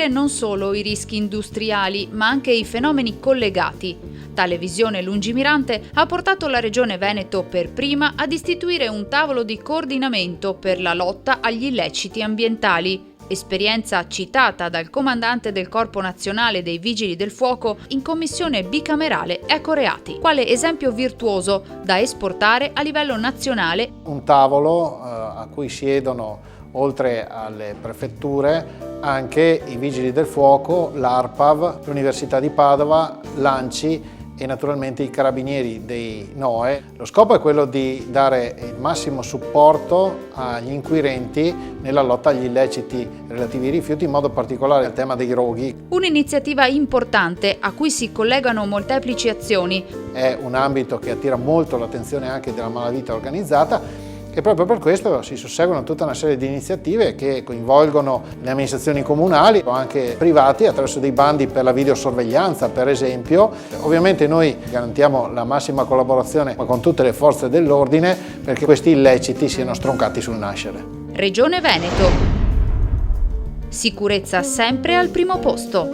gestire non solo i rischi industriali, ma anche i fenomeni collegati. Tale visione lungimirante ha portato la Regione Veneto per prima ad istituire un tavolo di coordinamento per la lotta agli illeciti ambientali, esperienza citata dal comandante del Corpo Nazionale dei Vigili del Fuoco in commissione bicamerale Ecoreati, quale esempio virtuoso da esportare a livello nazionale. Un tavolo a cui siedono, oltre alle prefetture, anche i Vigili del Fuoco, l'ARPAV, l'Università di Padova, l'ANCI e naturalmente i carabinieri dei NOE. Lo scopo è quello di dare il massimo supporto agli inquirenti nella lotta agli illeciti relativi ai rifiuti, in modo particolare al tema dei roghi. Un'iniziativa importante a cui si collegano molteplici azioni. È un ambito che attira molto l'attenzione anche della malavita organizzata, e proprio per questo si susseguono tutta una serie di iniziative che coinvolgono le amministrazioni comunali o anche privati attraverso dei bandi per la videosorveglianza, per esempio. Ovviamente noi garantiamo la massima collaborazione con tutte le forze dell'ordine perché questi illeciti siano stroncati sul nascere. Regione Veneto. Sicurezza sempre al primo posto.